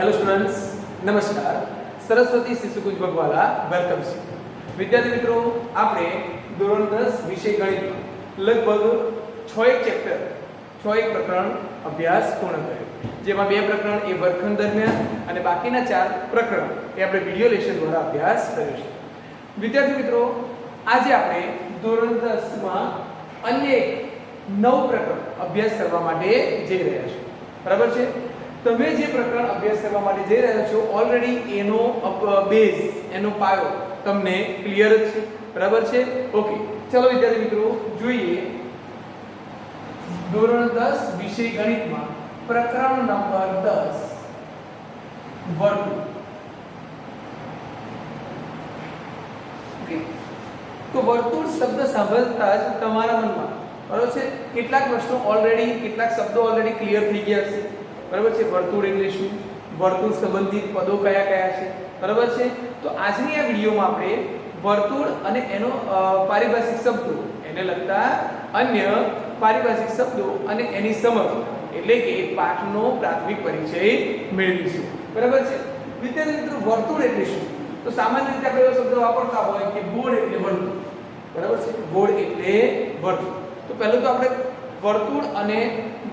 Hello students, नमस्कार। सरस्वती शिशु कुंज बगवाला welcome છે। વિદ્યાર્થી મિત્રો, આપણે ધોરણ 10 વિષય ગણિતમાં લગભગ 6 ચેપ્ટર 6 પ્રકરણ અભ્યાસ પૂર્ણ કર્યો, જેમાં 2 પ્રકરણ એ વર્ગખંડ દરમિયાન અને બાકીના 4 પ્રકરણ એ આપણે વિડિયો લેક્ચર દ્વારા અભ્યાસ કર્યો છે। વિદ્યાર્થી મિત્રો, આજે આપણે ધોરણ 10 માં અન્ય એક નવું પ્રકરણ અભ્યાસ કરવા માટે જઈ રહ્યા છીએ, બરાબર છે। તમે જે પ્રકરણ અભ્યાસ કરવા માટે જઈ રહ્યા છો ઓલરેડી એનો બેઝ, એનો પાયો તમને ક્લિયર જ છે, બરાબર છે। ઓકે, ચલો વિદ્યાર્થી મિત્રો જોઈએ ધોરણ 10 વિષય ગણિતમાં પ્રકરણ નંબર 10 વર્તુળ। ઓકે, તો વર્તુળ શબ્દ સાંભળતા જ તમારા મનમાં બરાબર છે કેટલાક પ્રશ્નો ઓલરેડી, કેટલાક શબ્દો ઓલરેડી ક્લિયર થઈ ગયા છે, બરાબર છે। વર્તુળ એટલે શું, વર્તુળ સંબંધિત પદો કયા કયા છે, બરાબર છે। તો આજની આ વિડિયોમાં આપણે વર્તુળ અને એનો પારિભાષિક શબ્દો, એને લગતા અન્ય પારિભાષિક શબ્દો અને એની સમજ એટલે કે પાઠનો પ્રાથમિક પરિચય મેળવીશું, બરાબર છે। વિદ્યાર્થી મિત્રો, વર્તુળ એટલે શું? તો સામાન્ય રીતે આપણે એવો શબ્દ વાપરતા હોય કે ગોળ એટલે વર્તુળ, બરાબર છે। ગોળ એટલે વર્તુળ। તો પહેલું તો આપણે વર્તુળ અને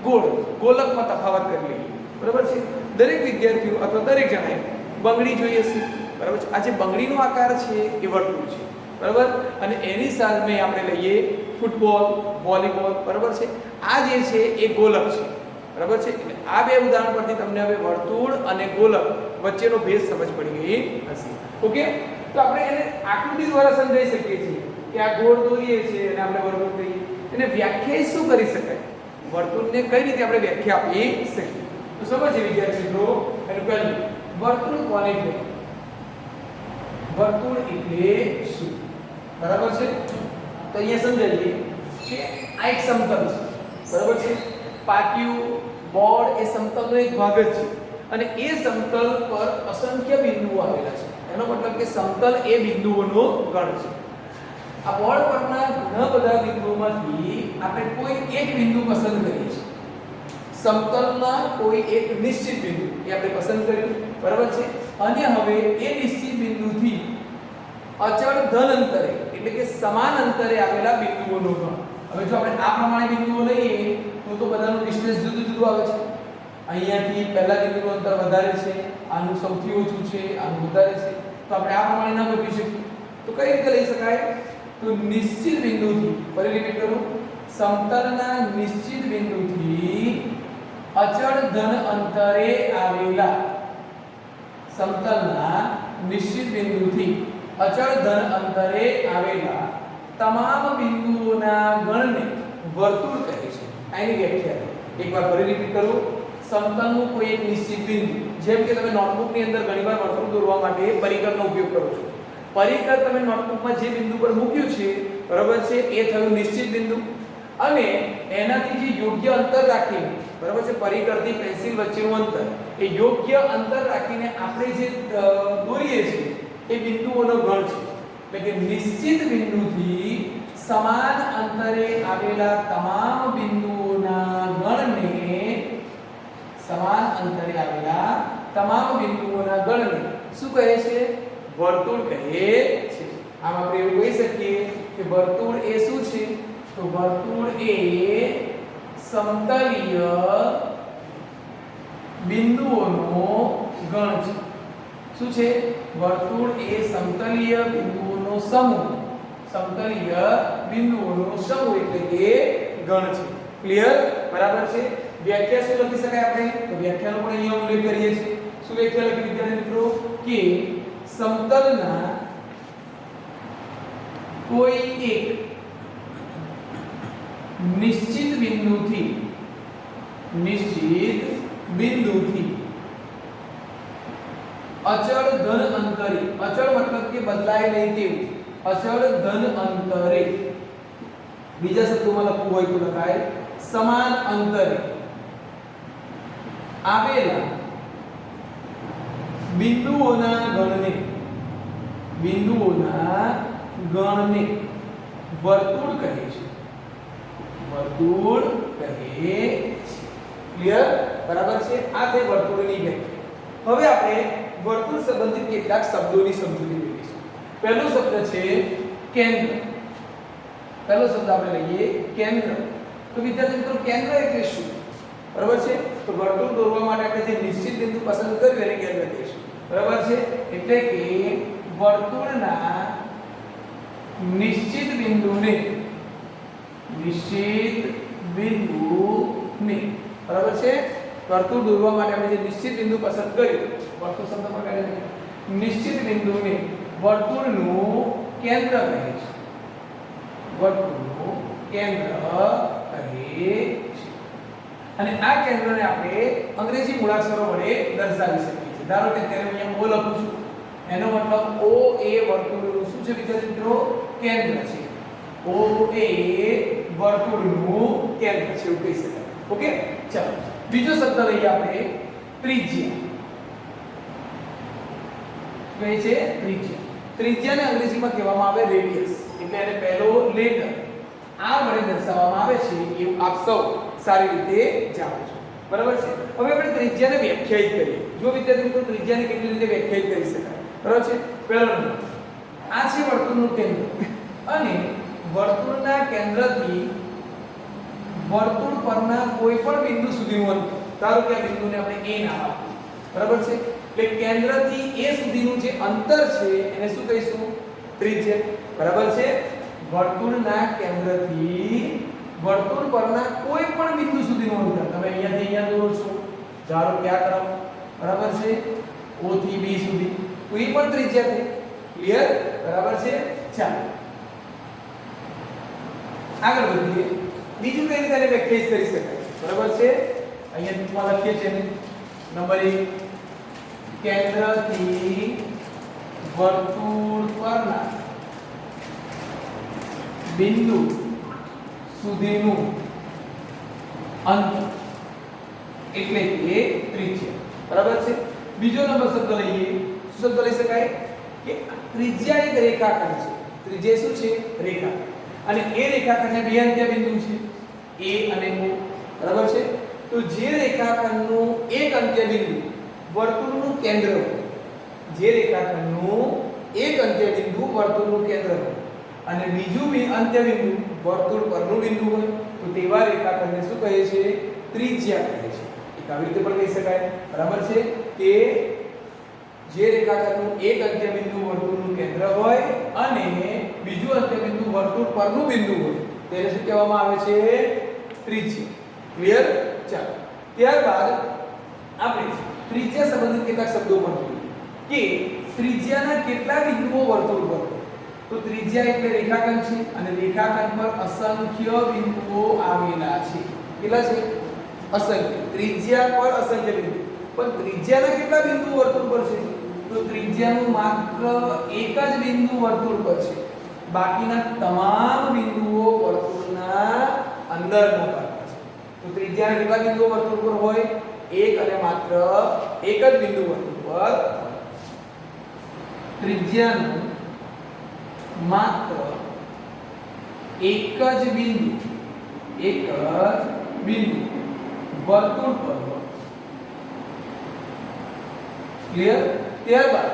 ગોળ, ગોલકમાં તફાવત કરી લઈએ, બરાબર છે। દરેક વિદ્યાર્થીઓ અથવા દરેક જણાએ બંગડી જોઈએ છે, બરાબર છે। આ જે બંગડીનો આકાર છે એ વર્તુળ છે, બરાબર। અને એની સામે આપણે લઈએ ફૂટબોલ, વોલીબોલ, બરાબર છે। આ જે છે એ ગોલક છે, બરાબર છે। એટલે આ બે ઉદાહરણ પરથી તમને હવે વર્તુળ અને ગોલક વચ્ચેનો ભેદ સમજ પડી ગઈ હશે। ઓકે, તો આપણે એને આકૃતિ દ્વારા સમજાવી શકીએ છીએ કે આ ગોળ દોરીએ છીએ અને આપણે વર્તુળ કહીએ। એને વ્યાખ્યાયિત શું કરી શકાય, વર્તુળને કઈ રીતે આપણે વ્યાખ્યા આપી શકીએ? તો સમજીએ વિદ્યાર્થી મિત્રો, એનું પહેલું વર્તુળ કોને કહેવાય? વર્તુળ એટલે શું, બરાબર છે। તો અહીંયા સમજાવીએ કે આ એક સમતલ છે, બરાબર છે। પાટિયું, બોર્ડ એ સમતલનો એક ભાગ જ છે અને એ સમતલ પર અસંખ્ય બિંદુઓ આવેલા છે। એનો મતલબ કે સમતલ એ બિંદુઓનો ગણ છે। આ બોર્ડ પરના ઘણા બધા બિંદુઓમાંથી આપણે કોઈ એક બિંદુ પસંદ કરીએ છીએ। સમતલના કોઈ એક નિશ્ચિત બિંદુ એ આપણે પસંદ કર્યું, બરાબર છે। અને હવે એ નિશ્ચિત બિંદુથી અચળ ધન અંતરે એટલે કે સમાન અંતરે આવેલા બિંદુઓનો ગણ। હવે જો આપણે આ પ્રમાણે બિંદુઓ લઈએ તો બધાનું ડિસ્ટન્સ જુદું જુદું આવે છે। અહીંયાથી પહેલા બિંદુનું અંતર વધારે છે, આનું સૌથી ઓછું છે, આનું વધારે છે, તો આપણે આ પ્રમાણે ના ગોઠવી શકીએ। તો કઈ રીતે લઈ શકાય? તો નિશ્ચિત બિંદુથી, ફરી રિપીટ કરું, સમતલના નિશ્ચિત બિંદુથી અચળ ધન અંતરે આવેલા, સમતલના નિશ્ચિત બિંદુથી અચળ ધન અંતરે આવેલા તમામ બિંદુઓના ગણને વર્તુળ કહે છે। આની વ્યાખ્યા એકવાર ફરી રિપીટ કરું, સમતલનું કોઈ એક નિશ્ચિત બિંદુ, જેમ કે તમે નોટબુકની અંદર ઘણીવાર વર્તુળ દોરવા માટે પરિકરનો ઉપયોગ કરો છો। પરિકર તમે નોટબુકમાં જે બિંદુ પર મૂક્યું છે, બરાબર છે, એ થયું નિશ્ચિત બિંદુ અને એનાથી જે યોગ્ય અંતર રાખીને, બરાબર છે, પરિકરથી પેન્સિલ વચ્ચેનું અંતર, એ યોગ્ય અંતર રાખીને આપણે જે દોરીએ છીએ એ બિંદુઓનો ગણ છે। એટલે કે નિશ્ચિત બિંદુથી સમાન અંતરે આવેલા તમામ બિંદુઓના ગણને, સમાન અંતરે આવેલા તમામ બિંદુઓના ગણને શું કહે છે? વર્તુળ કહે છે। આમ આપણે એવું કહી શકીએ કે વર્તુળ એ શું છે? તો વર્તુળ એ સમતલીય બિંદુઓનો ગણ છે। શું છે? વર્તુળ એ સમતલીય બિંદુઓનો સમૂહ, સમતલીય બિંદુઓનો સમૂહ એટલે કે ગણ છે। ક્લિયર? બરાબર છે। વ્યાખ્યા શું લખી શકાય આપણે? તો વ્યાખ્યાનો પણ અહીંયા ઉલ્લેખ કરીએ છીએ। શું વ્યાખ્યા લખી વિદ્યાર્થી મિત્રો? કે સમતલના કોઈ એક નિશ્ચિત બિંદુથી અચળ ધન અંતરે, અચળ મતલબ કે બદલાય નહીં તેવું, અચળ ધન અંતરે, બીજા શબ્દોમાં લખવું હોય તો લખાય સમાન અંતરે આવેલા બિંદુઓના ગણને વર્તુળ કહે છે। વર્તુળ કહે છે। ક્લિયર? બરાબર છે। આ તે વર્તુળની વ્યાખ્યા। હવે આપણે વર્તુળ સંબંધિત કેટલાક શબ્દોની સમજૂતી મેળવીશું. પહેલો શબ્દ છે કેન્દ્ર. પહેલો શબ્દ આપણે લઈએ કેન્દ્ર. તો વિદ્યાર્થી મિત્રો કેન્દ્ર એટલે શું? બરાબર છે? તો વર્તુળ દોરવા માટે આપણે જે નિશ્ચિત બિંદુ પસંદ કર્યું એને કેન્દ્ર કહીશું. બરાબર છે? એટલે કે વર્તુળના નિશ્ચિત બિંદુને બરાબર છે? વર્તુળ દોરવા માટે આપણે જે નિશ્ચિત બિંદુ પસંદ કર્યું, વર્તુળ શબ્દ પર કાઢી નિશ્ચિત બિંદુને વર્તુળનું કેન્દ્ર કહે છે. વર્તુળનું કેન્દ્ર કહે છે. અને આ કેન્દ્રને આપણે અંગ્રેજી મૂળાક્ષરો વડે દર્શાવી શકીએ છીએ. ધારો કે અત્યારે અહીંયા O લખું છું, એનો મતલબ O એ વર્તુળનું શું છે વિદ્યાર્થી મિત્રો? કેન્દ્ર છે. O એ વર્તુળનું કેન્દ્ર છે એવું કહી શકાય. ઓકે, ચાલો બીજો શબ્દ લઈએ આપણે ત્રિજ્યા. કહે છે ત્રિજ્યા. ત્રિજ્યાને અંગ્રેજીમાં કહેવામાં આવે રેડિયસ. એટલે એને પહેલો લેટર આ વડે દર્શાવવામાં આવે છે એવું આપ સૌ સારી રીતે જાણો છો. બરાબર છે? હવે આપણે ત્રિજ્યાને વ્યાખ્યાયિત કરીએ. જો વિદ્યાર્થી મિત્રો ત્રિજ્યાને કેટલી રીતે વ્યાખ્યાયિત કરી શકાય? બરાબર છે? પહેલો નંબર આ છે વર્તુળનું કેન્દ્ર અને વર્તુળના કેન્દ્રથી વર્તુળ પરના કોઈ પણ બિંદુ સુધીનું અંતર. ધારો કે આ બિંદુને આપણે A નામ આપીએ. બરાબર છે? એટલે કેન્દ્રથી A સુધીનું જે અંતર છે એને શું કહીશું? ત્રિજ્યા. બરાબર છે? વર્તુળના કેન્દ્રથી વર્તુળ પરના કોઈ પણ બિંદુ સુધીનું અંતર. તમે અહીંયાથી અહીંયા દોરો છો, ધારો કે આ તરફ. બરાબર છે? O થી B સુધી તો એ પણ ત્રિજ્યા છે. ક્લિયર? બરાબર છે? ચાલો આગળ વધીએ. બીજું કઈ રીતે વ્યાખ્યાયિત કરી શકાય? બરાબર છે? અહીંયા લખીએ છીએ ને નંબર 1 કેન્દ્રથી વર્તુળ પરના બિંદુ સુધીનું અંતર એટલે કે ત્રિજ્યા. બરાબર છે? બીજો નંબર શબ્દ લઈએ. શું શબ્દ લઈ શકાય? કે ત્રિજ્યા એક રેખાખંડ છે. ત્રિજ્યા શું છે? રેખાખંડ. અને એ રેખાખંડના બે અંત્ય બિંદુ છે A અને O. બરાબર છે? તો જે રેખાખંડનું એક અંત્ય બિંદુ વર્તુળનું કેન્દ્ર હોય, જે રેખાખંડનું એક અંત્ય બિંદુ વર્તુળનું કેન્દ્ર હોય અને બીજું અંત્ય બિંદુ વર્તુળ પરનું બિંદુ હોય તો તેવા રેખાખંડને શું કહે છે? ત્રિજ્યા કહે છે. એક આવી રીતે પણ કહી શકાય. બરાબર છે? કે જે રેખાખંડનું એક અંત્ય બિંદુ વર્તુળનું કેન્દ્ર હોય અને બીજું અંત્ય બિંદુ વર્તુળ પરનું બિંદુ હોય તેને શું કહેવામાં આવે છે? ત્રિજ્યા. ક્લિયર? ચાલો ત્યારબાદ આપણે ત્રિજ્યા સંબંધિત કેટલાક શબ્દો પણ જોઈએ કે ત્રિજ્યાના કેટલા બિંદુઓ વર્તુળ પર. તો ત્રિજ્યા એટલે રેખાખંડ છે અને રેખાખંડ પર અસંખ્ય બિંદુઓ આવેલા છે. કેટલા છે? અસંખ્ય. ત્રિજ્યા પર અસંખ્ય બિંદુ. પણ ત્રિજ્યાના કેટલા બિંદુ વર્તુળ પર છે? તો ત્રિજ્યાનું માત્ર એક જ બિંદુ વર્તુળ પર છે. બાકીના તમામ બિંદુઓ વર્તુળના અંદરના ભાગમાં છે. તો ત્રિજ્યાના કેટલા બિંદુઓ વર્તુળ પર હોય? એક અને માત્ર એક જ બિંદુ વર્તુળ પર. ત્રિજ્યાનું માત્ર એક જ બિંદુ વર્તુળ પર હોય. ક્લિયર? ત્યારબાદ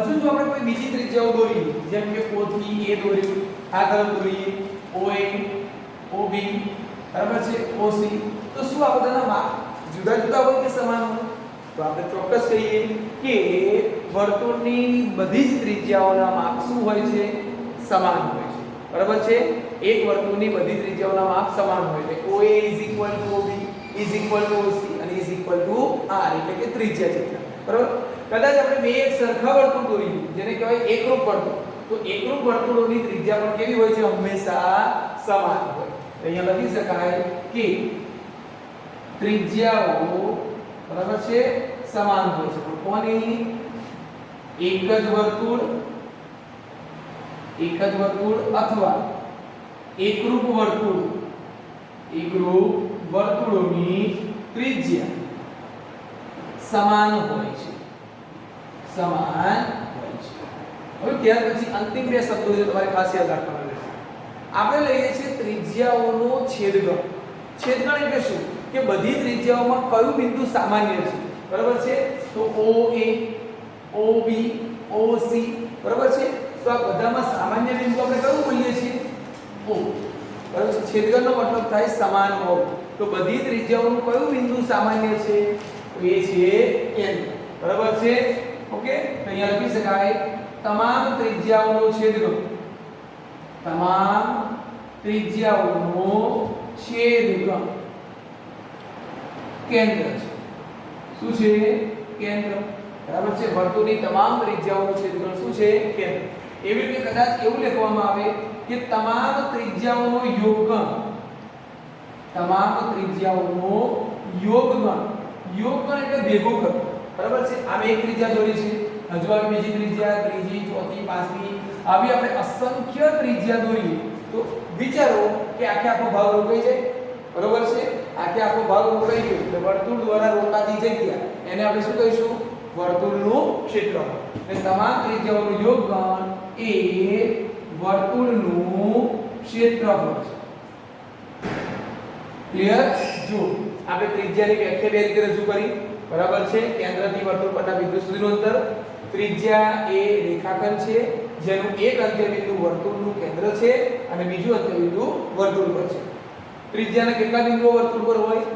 હજુ જો આપણે કોઈ બીજી ત્રિજ્યાઓ દોરીએ, જેમ કે O થી A દોર્યું, આ તરફ દોરીએ OA, OB, બરાબર છે? OC, તો શું આ બધાના માપ જુદા જુદા હોય કે સમાન હોય? તો આપણે ચોક્કસ કહીએ કે વર્તુળની બધી જ ત્રિજ્યાઓના માપ શું હોય છે? સમાન હોય છે. બરાબર છે? એક વર્તુળની બધી ત્રિજ્યાઓના માપ સમાન હોય છે. OA OB OC અને R એટલે કે ત્રિજ્યા જેટલા. બરાબર? કદાચ આપણે બે એક સરખા વર્તુળ દોરીએ જેને કહેવાય એકરૂપ વર્તુળ, તો એકરૂપ વર્તુળોની ત્રિજ્યા પણ કેવી હોય છે? હંમેશા સમાન હોય. અહીંયા લખી શકાય કે ત્રિજ્યાઓ બરાબર છે સમાન હોય છે. કોની? એક જ વર્તુળ અથવા એકરૂપ વર્તુળોની ત્રિજ્યા સમાન હોય છે. હવે ત્યાર પછી અંતિમ બે શબ્દો જે તમારે ખાસ યાદ રાખવાના રહેશે. આપણે લઈએ છીએ ત્રિજ્યાઓનો છેદગણ. છેદગણ એટલે શું? કે બધી ત્રિજ્યાઓમાં કયું બિંદુ સામાન્ય છે. બરાબર છે? તો OA, OB, OC બરાબર છે. તો આ બધામાં સામાન્ય બિંદુ આપણે કયું બોલીએ છીએ? O. બરાબર છે. છેદગણનો મતલબ થાય સમાન હોવું. તો બધી ત્રિજ્યાઓનું કયું બિંદુ સામાન્ય છે? તો એ છે કેન્દ્ર. બરાબર છે. ઓકે, તો અહીંયા લખી શકાય તમામ ત્રિજ્યાઓનો છેદગણ, તમામ ત્રિજ્યાઓનો છેદગણ કેન્દ્ર છે. શું છે? કેન્દ્ર. બરાબર છે. વર્તુળની તમામ ત્રિજ્યાઓનું છેદગણ શું છે? કેન્દ્ર. એવી રીતે કદાચ એવું લખવામાં આવે કે તમામ ત્રિજ્યાઓનો યોગગણ, તમામ ત્રિજ્યાઓનો યોગગણ, યોગગણ એટલે ભેગો કરવો. બરાબર છે. આમે એક ત્રિજ્યા દોરી છે, હજુ આવી બીજી ત્રિજ્યા, ત્રીજી, ચોથી, પાંચમી, આવી આપણે અસંખ્ય ત્રિજ્યા દોરીએ તો વિચારો કે આખે આખો ભાગ રોકાઈ જાય. બરાબર છે. આખે આખો ભાગ રોકાઈ ગયો એટલે વર્તુળ દ્વારા રોકાતી જગ્યા એને આપણે શું કહીશું? વર્તુળનું ક્ષેત્રફળ. એટલે તમામ ત્રિજ્યાઓનું યોગગણ એ વર્તુળનું ક્ષેત્રફળ છે. ક્લિયર? જો આપણે ત્રિજ્યાની વ્યાખ્યા બે રીતે રજૂ કરી. બરાબર છે. કેન્દ્રથી વર્તુળ પરના બિંદુ સુધીનું અંતર. ત્રિજ્યા એ રેખાખંડ છે જેનું એક અંત્યબિંદુ વર્તુળનું કેન્દ્ર છે અને બીજું અંત્યબિંદુ વર્તુળ પર છે. ત્રિજ્યાના કેટલા બિંદુઓ વર્તુળ પર હોય?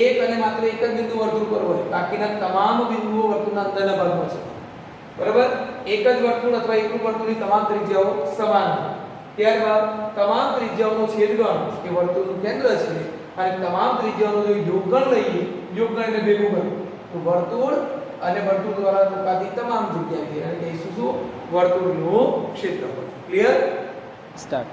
એક અને માત્ર એક જ બિંદુ વર્તુળ પર હોય. બાકીના તમામ બિંદુઓ વર્તુળના અંદરના ભાગમાં છે. બરાબર? એક જ વર્તુળ અથવા એકલું વર્તુળની તમામ ત્રિજ્યાઓ સમાન હોય. ત્યારબાદ તમામ ત્રિજ્યાઓનો છેદગણ એ વર્તુળનું કેન્દ્ર છે અને તમામ ત્રિજ્યાઓનો જો યોગગણ લઈએ, યોગગણ એટલે ભેગું કરવું, તો વર્તુળ અને વર્તુળ દ્વારા રોકાતી તમામ જગ્યાએ એટલે કહીશું શું? વર્તુળનું ક્ષેત્રફળ. ક્લિયર? સ્ટાર્ટ.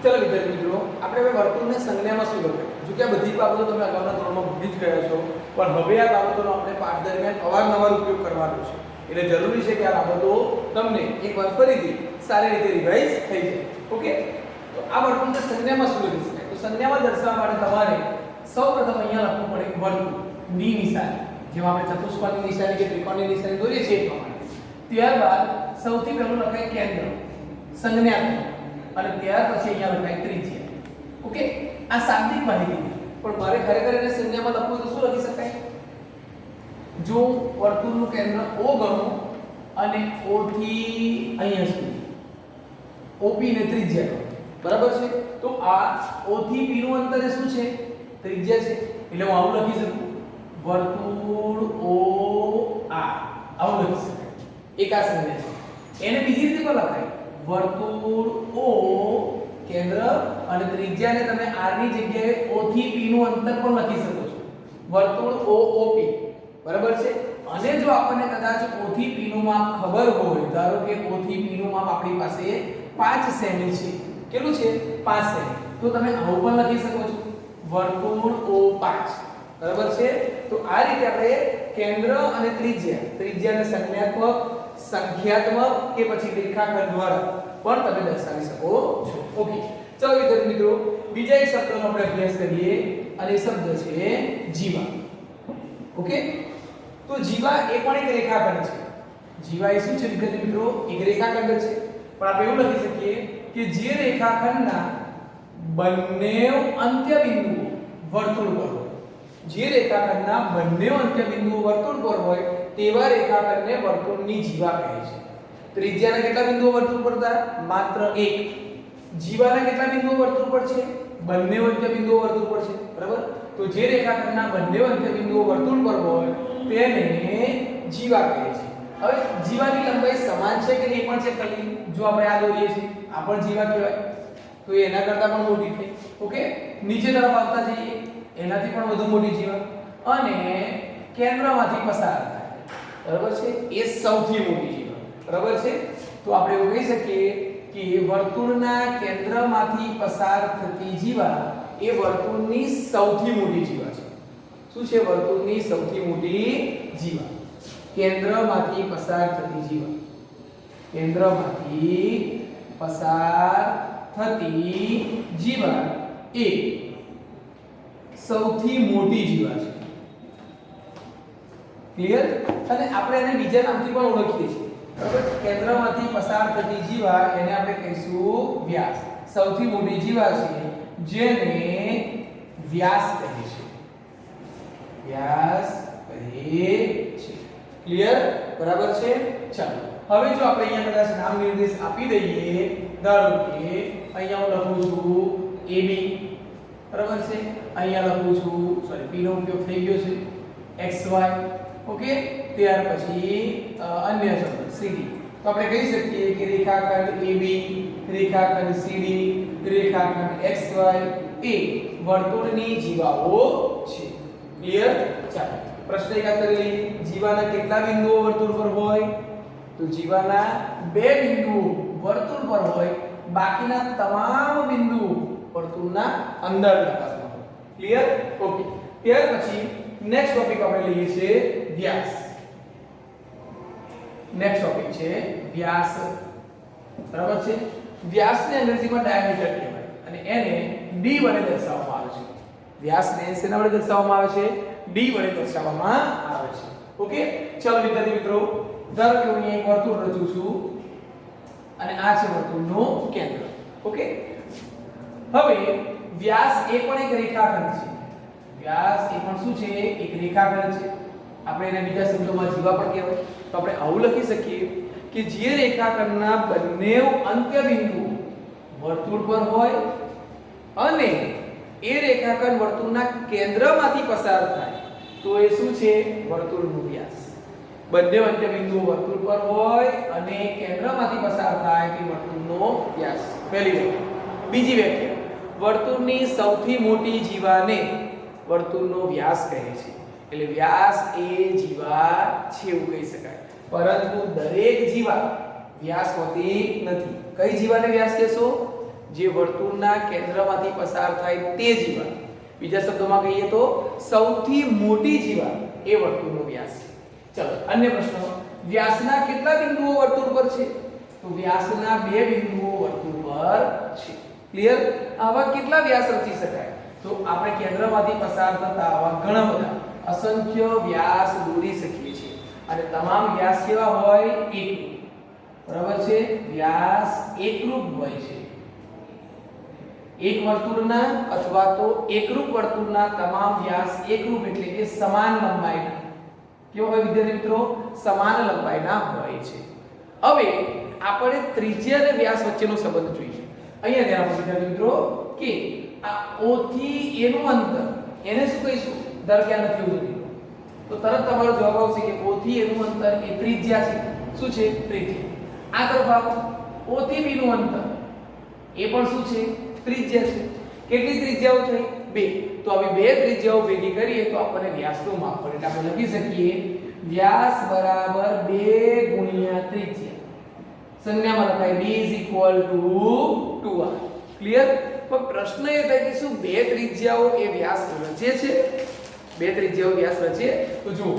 ચલો વિદ્યાર્થી મિત્રો, આપણે હવે વર્તુળને સંજ્ઞામાં શું લખે? જો કે આ બધી બાબતો તમે અગાઉના ધોરણમાં ભૂલી જ ગયા છો, પણ હવે આ બાબતોનો આપણે પાઠ દરમિયાન અવારનવાર ઉપયોગ કરવાનો છે. એટલે જરૂરી છે કે આ બાબતો તમને એકવાર ફરીથી સારી રીતે રિવાઇઝ થઈ જાય. ઓકે? તો આ વર્તુળને સંજ્ઞામાં શું લખી શકાય? તો સંજ્ઞામાં દર્શાવવા માટે તમારે સૌપ્રથમ અહીંયા લખવું પડે વર્તુળ ની નિશાની, જેમાં આપણે ચતુષ્કોણની નિશાની કે ત્રિકોણની નિશાની દોરીએ છીએ એ પ્રમાણે. ત્યારબાદ સૌથી પહેલું લખાય કેન્દ્ર, સંજ્ઞાત્મક, અને ત્યાર પછી અહીંયા લખાય ત્રિજ્યા. ઓકે? આ શાબ્દિક માહિતી. પણ મારે ખરેખર એને સંજ્ઞામાં લખવું તો શું લખી શકાય? જો વર્તુળનું કેન્દ્ર O ગણો અને O થી અહીંયા સુધી OP ને ત્રિજ્યા ગણો. બરાબર છે? તો આ O થી P નું અંતર એ શું છે? ત્રિજ્યા છે. એટલે હું આવું લખી શકું, વર્તુળ OR આવું લખી શકાય. એક આ સંજ્ઞા છે. એને બીજી રીતે પણ લખાય, વર્તુળ O કેન્દ્ર અને ત્રિજ્યાને તમે r ની જગ્યાએ O થી P નું અંતર પણ લખી શકો છો, વર્તુળ OOP. બરાબર છે? અને જો આપણને કદાચ O થી P નું માપ ખબર હોય, ધારો કે O થી P નું માપ આપણી પાસે 5 સેમી છે. કેટલું છે? 5 સેમી. તો તમે આવું પણ લખી શકો છો, વર્તુળ O5. બરાબર છે? તો આ રીતે આપણે કેન્દ્ર અને ત્રિજ્યાને સંજ્ઞાત્મક, સંખ્યાત્મક કે પછી રેખાખંડ દ્વારા પણ તમે દર્શાવી શકો છો. ઓકે? ચલો વિદ્યાર્થી મિત્રો, બીજા એક શબ્દનો આપણે અભ્યાસ કરીએ અને એ શબ્દ છે જીવા. ઓકે? તો જીવા એ પણ એક રેખાખંડ છે. જીવા એ શું છે વિદ્યાર્થી મિત્રો? એક રેખાખંડ છે. પણ આપણે એવું લખી શકીએ કે જે રેખાખંડના બંને અંત્યબિંદુઓ વર્તુળ પર હોય, જે રેખાખંડના બંને અંત્યબિંદુઓ વર્તુળ પર હોય તેવા રેખાખંડને વર્તુળની જીવા કહે છે. ત્રિજ્યાના કેટલા બિંદુઓ વર્તુળ પર હતા? માત્ર એક. જીવાના કેટલા બિંદુઓ વર્તુળ પર છે? બંને અંત્યબિંદુઓ વર્તુળ પર છે. બરાબર? તો જે રેખાખંડના બંને અંત્યબિંદુઓ વર્તુળ પર હોય તેને જીવા કહે છે. હવે જીવાની લંબાઈ સમાન છે કે નહીં પણ ચેક કરીએ. જો આપણે આ દોરીએ છીએ, આ પણ જીવા કહેવાય, તો એના કરતા પણ મોટી થઈ. ઓકે? નીચે તરફ આવતા જઈએ, એનાથી પણ વધુ મોટી જીવા, અને કેન્દ્રમાંથી પસાર થાય. બરાબર છે? એ સૌથી મોટી જીવા. બરાબર છે? તો આપણે એવું કહી શકીએ કે વર્તુળના કેન્દ્રમાંથી પસાર થતી જીવા એ વર્તુળની સૌથી મોટી જીવા છે. શું છે? વર્તુળની સૌથી મોટી જીવા. કેન્દ્રમાંથી પસાર થતી જીવા, કેન્દ્રમાંથી પસાર થતી જીવા એ સૌથી મોટી જીવા છે. ક્લિયર? અને આપણે એને બીજા નામથી પણ ઓળખીએ છીએ. બરાબર? કેન્દ્રમાંથી પસાર થતી જીવા એને આપણે કહીશું વ્યાસ. સૌથી મોટી જીવા છે જેને વ્યાસ કહે છે. વ્યાસ કહે છે. ક્લિયર? બરાબર છે. ચાલો હવે જો આપણે અહીંયા કદાચ નામ નિર્દેશ આપી દઈએ, ધારો કે અહીંયા હું લખું છું AB, બરાબર છે. અહીંયા લખું છું, સોરી P નો ઉપયોગ થઈ ગયો છે, XY, ઓકે. ત્યાર પછી અન્ય શબ્દ CD. તો આપણે કહી શકીએ કે રેખાખંડ AB, રેખાખંડ CD, રેખાખંડ XY એ વર્તુળની જીવાઓ છે. ક્લિયર? ચાલો પ્રશ્ન એક કરી લઈએ. જીવાના કેટલા બિંદુઓ વર્તુળ પર હોય? તો જીવાના 2 બિંદુઓ વર્તુળ પર હોય, બાકીના તમામ બિંદુઓ વર્તુળના અંદર લગાવવાના હોય. ક્લિયર? ઓકે. ત્યાર પછી નેક્સ્ટ ટોપિક આપણે લઈએ છીએ વ્યાસ. નેક્સ્ટ ટોપિક છે વ્યાસ. બરાબર છે. વ્યાસને અંગ્રેજીમાં ડાયામીટર કહેવાય અને એને d વડે દર્શાવવામાં આવે છે. વ્યાસને શેના વડે દર્શાવવામાં આવે છે? d વડે દર્શાવવામાં આવે છે. ઓકે. ચાલો વિદ્યાર્થી મિત્રો, ધારો કે હું અહીં એક વર્તુળ રચું છું અને આ છે વર્તુળનું કેન્દ્ર. ઓકે. હવે વ્યાસ એ પણ એક રેખાખંડ છે. વ્યાસ એ પણ શું છે? એક રેખાખંડ છે. આપણે એને બીજા શબ્દોમાં જીવા પણ કહેવાય. તો આપણે આવું લખી શકીએ કે જે રેખાખંડના બંને અંત્ય બિંદુઓ વર્તુળ પર હોય અને એ રેખાખંડ વર્તુળના કેન્દ્રમાંથી પસાર થાય તો એ શું છે? વર્તુળનો વ્યાસ. બંને અંત્ય બિંદુઓ વર્તુળ પર હોય અને કેન્દ્રમાંથી પસાર થાય કે વર્તુળનો વ્યાસ. પહેલી વ્યાખ્યા. બીજી વ્યાખ્યા, વર્તુળની સૌથી મોટી જીવાને વર્તુળનો વ્યાસ કહે છે. એટલે વ્યાસ એ જીવા છે એવું કહી શકાય. પરંતુ દરેક જીવા વ્યાસ હોતી નથી. કઈ જીવાને વ્યાસ કહેશો? જે વર્તુળના કેન્દ્રમાંથી પસાર થાય તે જીવા. બીજા શબ્દોમાં કહીએ તો સૌથી મોટી જીવા એ વર્તુળનો વ્યાસ છે. ચલો અન્ય પ્રશ્ન. વ્યાસના કેટલા બિંદુઓ વર્તુળ પર છે? તો વ્યાસના 2 બિંદુઓ વર્તુળ પર છે. ક્લિયર? આવા કેટલા વ્યાસ રચી શકાય? તો આપણે કેન્દ્રમાંથી પસાર થતા આવા ઘણા બધા અસંખ્ય વ્યાસ દોરી શકીએ છીએ અને તમામ વ્યાસ કેવા હોય? એકરૂપ. બરાબર છે. વ્યાસ એકરૂપ હોય છે. એક વર્તુળના અથવા તો એકરૂપ વર્તુળના તમામ વ્યાસ એકરૂપ એટલે કે સમાન લંબાઈના. કેવો હોય વિદ્યાર્થી મિત્રો? સમાન લંબાઈના હોય છે. હવે આપણે ત્રિજ્યા અને વ્યાસ વચ્ચેનો સંબંધ જોઈએ. અહીંયા ધ્યાન આપો વિદ્યાર્થી મિત્રો કે આ O થી A નું અંતર એને શું કહીશું? ધારો કે આ નથી ઉતરી તો તરત તમારો જવાબ આવશે કે O થી A નું અંતર એ ત્રિજ્યા છે. શું છે? ત્રિજ્યા. આ તરફ આવો, O થી B નું અંતર એ પણ શું છે? ત્રિજ્યા છે. કેટલી ત્રિજ્યાઓ થઈ? 2. તો આવી 2 ત્રિજ્યાઓ ભેગી કરીએ તો આપણને વ્યાસનું માપ મળે. એટલે આપણે લખી શકીએ વ્યાસ બરાબર 2 ગુણ્યા ત્રિજ્યા. સંજ્ઞામાં લખાય d = 2r. ક્લિયર? પણ પ્રશ્ન એ થાય કે શું 2 ત્રિજ્યાઓ એ વ્યાસ રચે છે? 2 ત્રિજ્યાઓ વ્યાસ રચે? તો જુઓ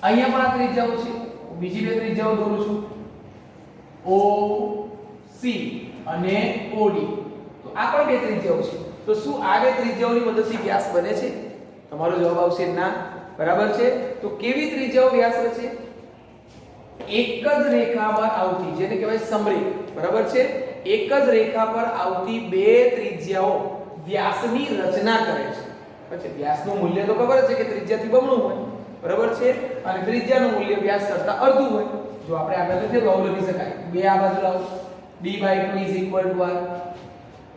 અહીંયા પણ આ ત્રિજ્યાઓ છે. બીજી 2 ત્રિજ્યાઓ દોરું છું, OC અને OD. તો આ પણ 2 ત્રિજ્યાઓ છે. તો શું આ 2 ત્રિજ્યાઓની મદદથી વ્યાસ બને છે? તમારો જવાબ આવશે ના. બરાબર છે. તો કેવી ત્રિજ્યાઓ વ્યાસ રચે? એક જ રેખા પર આવતી, જેને કહેવાય સમરેખ. બરાબર છે. એક જ રેખા પર આવતી 2 ત્રિજ્યાઓ વ્યાસની રચના કરે છે. પછી વ્યાસનું મૂલ્ય તો ખબર છે કે ત્રિજ્યાથી બમણું હોય. બરાબર છે. અને ત્રિજ્યાનું મૂલ્ય વ્યાસ કરતા અડધું હોય. જો આપણે આગળ લખીએ તો આવું લખી શકાય. 2 આ બાજુ લાવો, d/2 = r.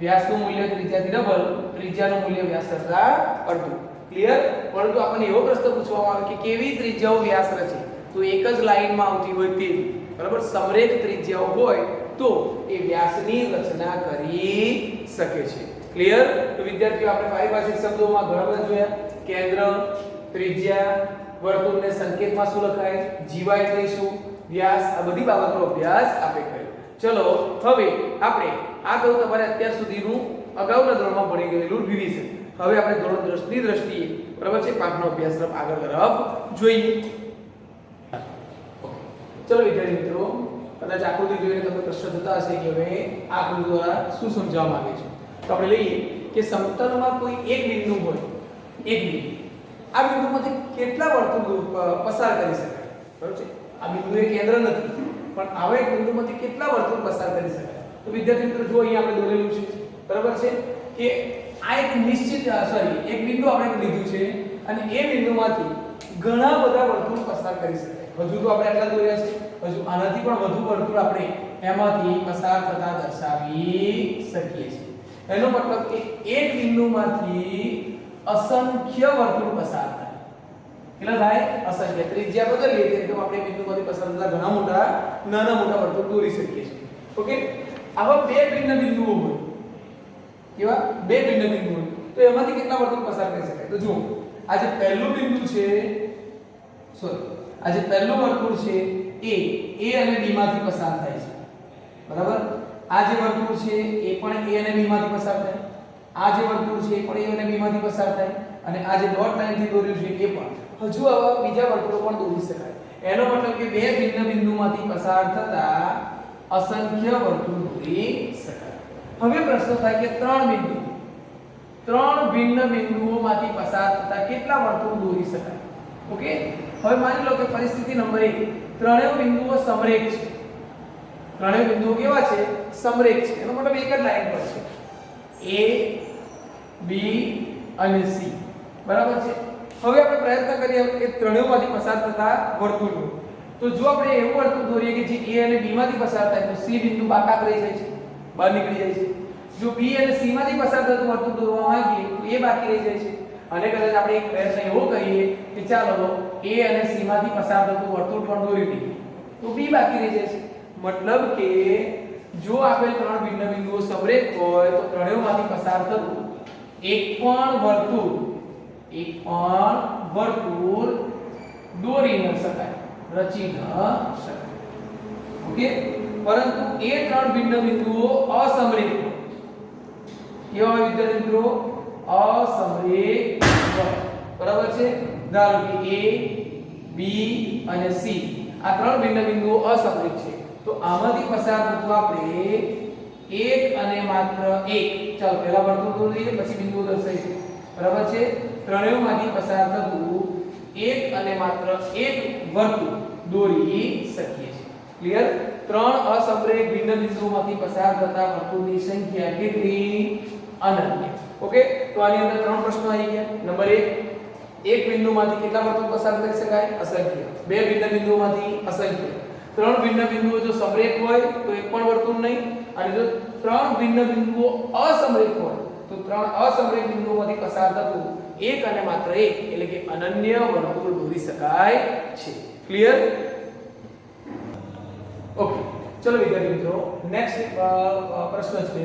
વ્યાસનું મૂલ્ય ત્રિજ્યાથી ડબલ, ત્રિજ્યાનું મૂલ્ય વ્યાસ કરતા અડધું. ક્લિયર? પરંતુ આપણને એવો પ્રશ્ન પૂછવામાં આવે કે કેવી ત્રિજ્યાઓ વ્યાસ રચે? તો એક જ લાઈનમાં આવતી હોય તેવી. બરાબર? સમરેખ ત્રિજ્યાઓ હોય તો એ વ્યાસની રચના કરી શકે છે. ક્લિયર? તો વિદ્યાર્થીઓ આપણે પારિભાષિક શબ્દોમાં ઘણા બધા જોયા. કેન્દ્ર, ત્રિજ્યા, વર્તુળને સંકેતમાં શું લખાય? જીવા એટલે શું? વ્યાસ. આ બધી બાબતનો અભ્યાસ આપણે કર્યો. ચલો હવે આપણે આ તો તમારે અત્યાર સુધીનું અગાઉના ધોરણમાં ભણી ગયેલું રિવિઝન. હવે આપણે ધોરણ 10 ની દ્રષ્ટિએ બરાબર છે પાઠનો અભ્યાસ તરફ આગળ જોઈએ. ચલો વિદ્યાર્થી મિત્રો, કદાચ આકૃતિ જોઈને તમને પ્રશ્ન થતા હશે કે હવે આ આકૃતિ દ્વારા શું સમજાવવા માંગે છે. તો આપણે લઈએ કે સમતલમાં કોઈ એક બિંદુ હોય, એક બિંદુ. આ બિંદુમાંથી કેટલા વર્તુળ પસાર કરી શકાય? બરાબર છે. આ બિંદુ એ કેન્દ્ર નથી, પણ આવા એક બિંદુમાંથી કેટલા વર્તુળ પસાર કરી શકાય? તો વિદ્યાર્થી મિત્રો જો અહીંયા આપણે દોરેલું છે. બરાબર છે કે આ એક નિશ્ચિત એક બિંદુ આપણે લીધું છે અને એ બિંદુમાંથી ઘણા બધા વર્તુળ પસાર કરી શકાય. હજુ તો આપણે આટલા દોર્યા છે, હજુ આનાથી પણ વધુ વર્તુળ આપણે એમાંથી પસાર થતા દર્શાવી શકીએ છીએ. એનો મતલબ કે એક બિંદુમાંથી અસંખ્ય વર્તુળ પસાર થાય. કેટલા થાય? અસંખ્ય. ત્રિજ્યા બદલીએ તેમ આપણે બિંદુમાંથી પસાર થતા ઘણા મોટા નાના મોટા વર્તુળ દોરી શકીએ છીએ. ઓકે, આવા બે ભિન્ન બિંદુઓ હોય. કેવા? બે ભિન્ન બિંદુઓ હોય તો એમાંથી કેટલા વર્તુળ પસાર કરી શકાય? તો જુઓ, આ જે પહેલું બિંદુ છે, આ જે પહેલું વર્તુળ છે એ અને B માંથી પસાર થાય છે. બરાબર? આ જે વર્તુળ છે એ પણ A અને B માંથી પસાર થાય. આ જે વર્તુળ છે એ પણ A અને B માંથી પસાર થાય. અને આ જે ડોટ લાઈન થી દોર્યું છે એ પણ. હજુ આવા બીજા વર્તુળો પણ દોરી શકાય. એનો મતલબ કે બે ભિન્ન બિંદુમાંથી પસાર થતા અસંખ્ય વર્તુળ દોરી શકાય. હવે પ્રશ્ન થાય કે ત્રણ ભિન્ન બિંદુઓમાંથી પસાર થતા કેટલા વર્તુળ દોરી શકાય? ઓકે, હવે માની લો કે પરિસ્થિતિ નંબર 1, ત્રણેય બિંદુઓ સમરેખ છે. ત્રણેય બિંદુઓ કેવા છે? સમરેખ છે. એનો મતલબ એક જ લાઈન પર છે. A, B અને C. બરાબર છે? હવે આપણે પ્રયત્ન કરીએ કે ત્રણેયમાંથી પસાર થતા વર્તુળો. તો જો આપણે એવું વર્તુળ દોરીએ કે જે A અને B માંથી પસાર થાય તો C બિંદુ બાકાત રહી જાય છે, બહાર નીકળી જાય છે. જો B અને C માંથી પસાર થતું વર્તુળ દોરવા માંગીએ તો A બાકી રહી જાય છે. અને કદાચ આપણે એક પ્રયત્ન એવો કરીએ કે ચાલો A અને C માંથી પસાર થતું વર્તુળ પણ દોરી દઈએ તો B બાકી રહી જાય છે. મતલબ કે જો આપેલ ત્રણ ભિન્ન બિંદુઓ સમરેખ હોય તો ત્રણેયમાંથી પસાર થતું એક પણ વર્તુળ દોરી ન શકાય, રચી ન શકાય. ઓકે, પરંતુ એ ત્રણ ભિન્ન બિંદુઓ અસમરેખ હોય. કેવા હોય વિદ્યાર્થી મિત્રો? અસમરેખ હોય. બરાબર છે? ધારો કે A, B અને C આ ત્રણ ભિન્ન બિંદુઓ અસમરેખ છે. તો આમાંથી પસાર થતું આપણે એક અને માત્ર એક, ચાલો પહેલા વર્તુળ દોરીએ પછી બિંદુઓ દર્શાવીએ. બરાબર છે? ત્રણેયમાંથી પસાર થતું એક અને માત્ર એક વર્તુળ દોરી શકીએ છીએ. ક્લિયર? ત્રણ અસમરેખ ભિન્ન બિંદુઓમાંથી પસાર થતા વર્તુળની સંખ્યા કેટલી? અનન્ય. ઓકે, તો આની અંદર ત્રણ પ્રશ્નો આવી ગયા. નંબર 1, એક બિંદુમાંથી કેટલા વર્તુળ પસાર કરી શકાય? અસંખ્ય. બે ભિન્ન બિંદુઓમાંથી અસંખ્ય. ત્રણ ભિન્ન બિંદુઓ જો સમરેખ હોય તો એક પણ વર્તુળ નહીં, અને જો ત્રણ ભિન્ન બિંદુઓ અસમરેખ હોય તો ત્રણ અસમરેખ બિંદુઓમાંથી પસાર થતું એક અને માત્ર એક એટલે કે અનન્ય વર્તુળ દોરી શકાય છે. ક્લિયર? ઓકે, ચલો વિદ્યાર્થી મિત્રો, નેક્સ્ટ પ્રશ્ન છે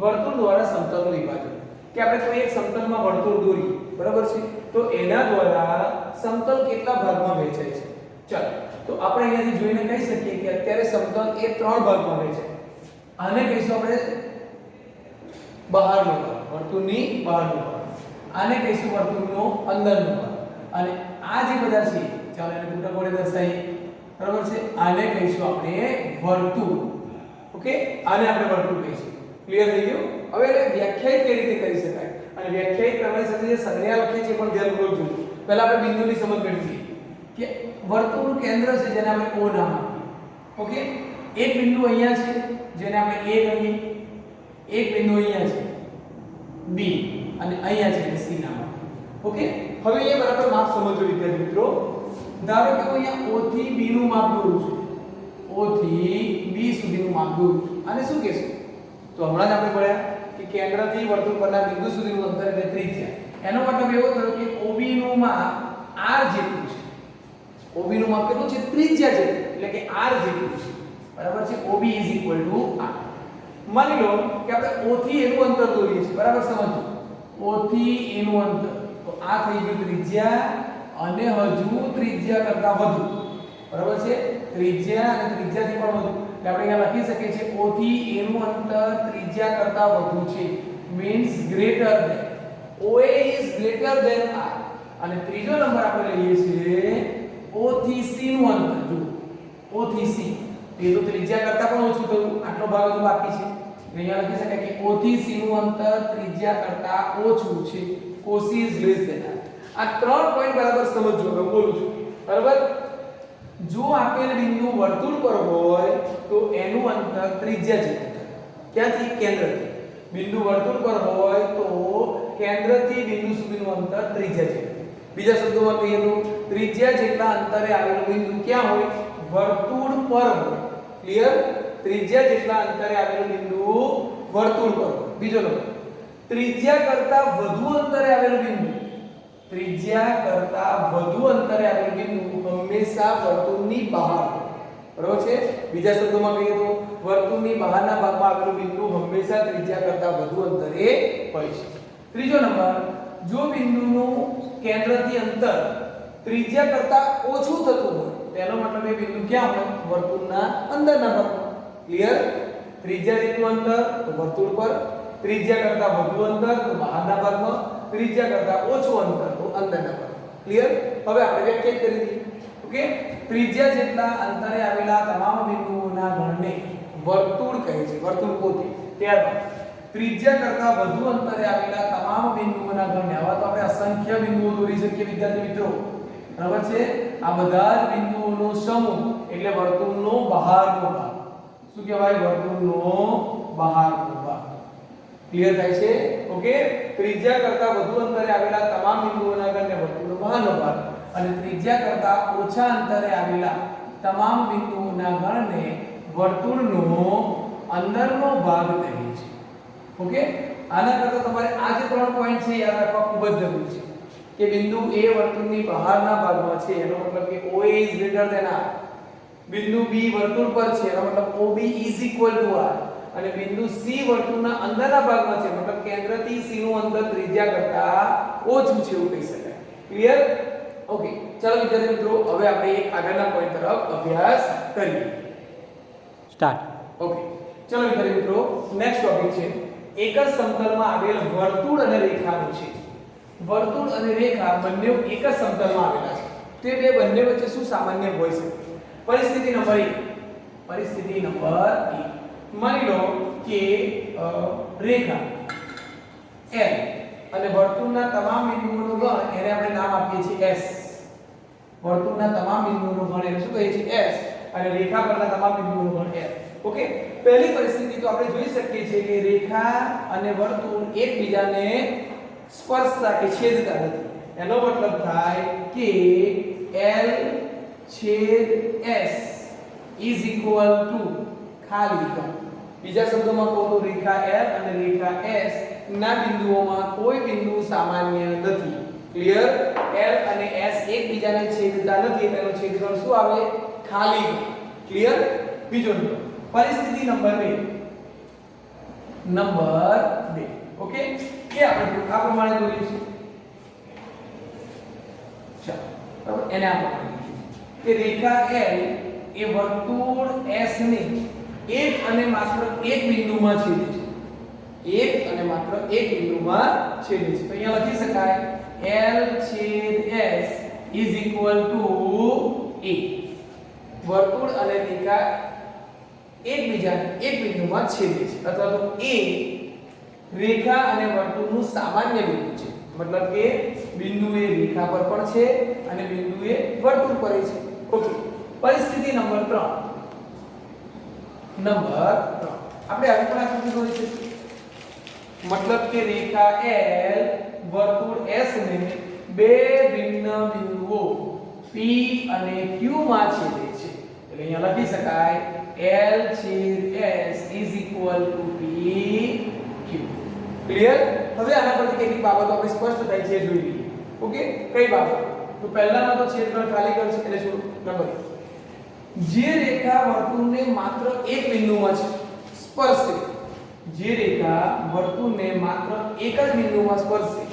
વર્તુળ દ્વારા સમતલનું વિભાજન. કે આપણે કોઈ એક સમતલમાં વર્તુળ દોરીએ, બરાબર છે? તો એના દ્વારા સમતલ કેટલા ભાગમાં વહેંચાય છે? ચાલો, તો આપણે અહીંયાથી જોઈને કહી શકીએ કે અત્યારે સમતલ એ ત્રણ ભાગમાં વહેંચાય. આને કહીશું આપણે બહારનો ભાગ, વર્તુળની બહારનો ભાગ. આને કહીશું વર્તુળનો અંદરનો ભાગ. અને આ જે બધા છે, ચાલો એને ટૂંકા કોડે દર્શાવીએ. બરાબર છે? આને કહીશું આપણે વર્તુળ. ઓકે, આને આપણે વર્તુળ કહીશું. ક્લિયર થઈ ગયું? હવે એને વ્યાખ્યાયિત કઈ રીતે કરી શકાય? અને વ્યાખ્યાયિત કરવાની સાથે જે સંજ્ઞા લખી છે પણ ધ્યાનપૂર્વક જોજો. પહેલા આપણે બિંદુની સમજ કરીએ કે વર્તુળનું કેન્દ્ર છે જેને આપણે O નામ આપીએ. ઓકે, એક બિંદુ અહીંયા છે જેને આપણે A કહીએ. એક બિંદુ અહીંયા છે B અને અહીંયા છે C નામ આપીએ. ઓકે, હવે અહીંયા બરાબર માપ સમજો વિદ્યાર્થી મિત્રો. ધારો કે હું અહીંયા O થી B નું માપ દોરું છું. O થી B સુધીનું માપ દોરું છું. આને શું કહેશું? તો હમણાં જ આપણે ભણ્યા કે કેન્દ્રથી વર્તુળ પરના બિંદુ સુધીનું અંતર એટલે ત્રિજ્યા. એનો મતલબ એવો થયો કે OB નું માપ R જેટલું છે. OB નું માપ કેટલું છે? ત્રિજ્યા જેટલું, એટલે કે R જેટલું છે. બરાબર છે? OB R. માની લો કે આપણે O થી A નું અંતર દોરીએ છીએ. બરાબર? સમજો, O થી A નું અંતર, તો આ થઈ ગયું ત્રિજ્યા અને હજુ ત્રિજ્યા કરતા વધુ. બરાબર છે? ત્રિજ્યા અને ત્રિજ્યાથી પણ વધુ. એટલે આપણે અહીંયા લખી શકીએ છીએ O થી A નું અંતર ત્રિજ્યા કરતા વધુ છે, means greater than. OA is greater than R. અને ત્રીજો નંબર આપણે લઈએ છીએ O થી C નું અંતર. જો O થી C, તો એ તો ત્રિજ્યા કરતા પણ ઓછું થયું, આટલો ભાગ હજુ બાકી છે. અહીંયા લખી શકાય કે O થી C નું અંતર ત્રિજ્યા કરતા ઓછું છે, OC is less than R. આ ત્રણ પોઈન્ટ બરાબર સમજજો. હું બોલું છું, બરાબર? જો આપેલ બિંદુ વર્તુળ પર હોય તો એનું અંતર ત્રિજ્યા જેટલું થાય. ક્યાંથી? કેન્દ્રથી. બિંદુ વર્તુળ પર હોય તો કેન્દ્રથી બિંદુ સુધીનું અંતર ત્રિજ્યા જેટલું. બીજા શબ્દોમાં કહીએ તો ત્રિજ્યા જેટલા અંતરે આવેલું બિંદુ ક્યાં હોય? વર્તુળ પર હોય. ક્લિયર? ત્રિજ્યા જેટલા અંતરે આવેલું બિંદુ વર્તુળ પર હોય. બીજો નંબર, ત્રિજ્યા કરતા વધુ અંતરે આવેલું બિંદુ, ત્રિજ્યા કરતા વધુ અંતરે આવેલું બિંદુ હંમેશા વર્તુળની બહાર હોય. બરાબર છે? બીજા શબ્દોમાં કહીએ તો વર્તુળની બહારના ભાગમાં આવેલું બિંદુ હંમેશા ત્રિજ્યા કરતા વધુ અંતરે હોય છે. ત્રીજો નંબર, જો બિંદુનું કેન્દ્રથી અંતર ત્રિજ્યા કરતા ઓછું થતું હોય તેનો મતલબ એ બિંદુ ક્યાં હોય? વર્તુળના અંદરના ભાગમાં. ક્લિયર? ત્રિજ્યા જેટલું અંતર તો વર્તુળ પર, ત્રિજ્યા કરતા વધુ અંતર તો બહારના ભાગમાં, ત્રિજ્યા કરતા ઓછું અંતર તો અંદરના ભાગમાં. ક્લિયર? હવે આપણે વ્યાખ્યાયિત કરી દઈએ. ઓકે, ત્રિજ્યા જેટલા અંતરે આવેલા તમામ બિંદુઓના ગણને વર્તુળ કહે છે. વર્તુળ પોતે. ત્યારબાદ ત્રિજ્યા કરતા વધુ અંતરે આવેલા તમામ બિંદુઓના ગણને, આવા તો આપણે અસંખ્ય બિંદુઓ દોરી શકીએ વિદ્યાર્થી મિત્રો. બરાબર છે? આ બધા જ બિંદુઓનો સમૂહ એટલે વર્તુળનો બહારનો ભાગ. શું કહેવાય? વર્તુળનો બહારનો ભાગ. ક્લિયર થાય છે? ઓકે, ત્રિજ્યા કરતા વધુ અંતરે આવેલા તમામ બિંદુઓના ગણને વર્તુળનો બહારનો ભાગ અને ત્રિજ્યા કરતા ઓછા અંતરે આવેલા તમામ બિંદુઓના ગણને વર્તુળનો અંદરનો ભાગ કહે છે. ઓકે, આના કરતા તમારે આ જે 3 પોઈન્ટ છે યાદ રાખવા ખૂબ જ જરૂરી છે કે બિંદુ A વર્તુળની બહારના ભાગમાં છે એનો મતલબ કે OA is greater than R. બિંદુ B વર્તુળ પર છે એનો મતલબ OB is equal to R. અને બિંદુ C વર્તુળના અંદરના ભાગમાં છે મતલબ કેન્દ્રથી C નું અંતર ત્રિજ્યા કરતા ઓછું છે એવું કહી શકાય. ક્લિયર? ઓકે, ચાલો વિદ્યાર્થી મિત્રો હવે આપણે એક આગળના પોઈન્ટ તરફ અભ્યાસ કરીએ. સ્ટાર્ટ. ઓકે, ચાલો વિદ્યાર્થી મિત્રો નેક્સ્ટ ટોપિક છે એક જ સમતલમાં આવેલ વર્તુળ અને રેખાનું છે. વર્તુળ અને રેખા બંને એક જ સમતલમાં આવેલા છે. તે બંને વચ્ચે શું સામાન્ય હોઈ શકે? પરિસ્થિતિ નંબર 1. પરિસ્થિતિ નંબર 1. માની લો કે રેખા L અને વર્તુળના તમામ બિંદુઓનો ગણ એને આપણે નામ આપીએ છીએ S. વર્તુળના તમામ બિંદુઓનો ગણ એને શું કહીએ છીએ? S. અને રેખા પરના તમામ બિંદુઓનો ગણ L. ઓકે, પહેલી પરિસ્થિતિ તો આપણે જોઈ શકીએ છીએ કે રેખા અને વર્તુળ એકબીજાને સ્પર્શતા કે છેદતા નથી. એનો મતલબ થાય કે L છેદ S is equal to ખાલી ત્રણ. બીજા શબ્દોમાં કહું તો રેખા L અને રેખા S ના બિંદુઓમાં કોઈ બિંદુ સામાન્ય નથી. ક્લિયર? L અને S એકબીજાને છેદતા નથી તેનો છેદગુણ શું આવે? ખાલી. ક્લિયર? બીજો નંબર, પરિસ્થિતિ નંબર 2. નંબર 2. ઓકે, કે આપણે આ પ્રમાણે દોરીએ છીએ. ચાલો, બરાબર, એને આ પ્રમાણે કે રેખા L એ વર્તુળ S ને એક અને માત્ર એક બિંદુમાં છેદે છે. એક અને માત્ર એક બિંદુમાં છેદે છે. તો અહીંયા લખી શકાય L છેદ S is equal to A. વર્તુળ અને રેખા એકબીજાને એક બિંદુમાં છેદે છે અથવા તો A રેખા અને વર્તુળનું સામાન્ય બિંદુ છે. મતલબ કે બિંદુ એ રેખા પર પણ છે અને બિંદુ એ વર્તુળ પર છે. ઓકે, પરિસ્થિતિ નંબર 3. નંબર 3 આપણે આવી પણ આકૃતિ દોરી શકીએ. મતલબ કે રેખા L વર્તુળ S ને બે ભિન્ન બિંદુઓ P અને Q માં છેદે છે. એટલે અહીંયા લખી શકાય L છેદ S is equal to P Q. Clear? હવે આના પરથી કેટલીક બાબતો આપણે સ્પષ્ટ થાય છે જોઈ લઈએ. ઓકે, કઈ બાબત? તો પહેલામાં તો છેદગુણ ખાલી કરશે એટલે શું? નંબર 1. જે રેખા વર્તુળને માત્ર એક બિંદુમાં સ્પર્શે, જે રેખા વર્તુળને માત્ર એક જ બિંદુમાં સ્પર્શે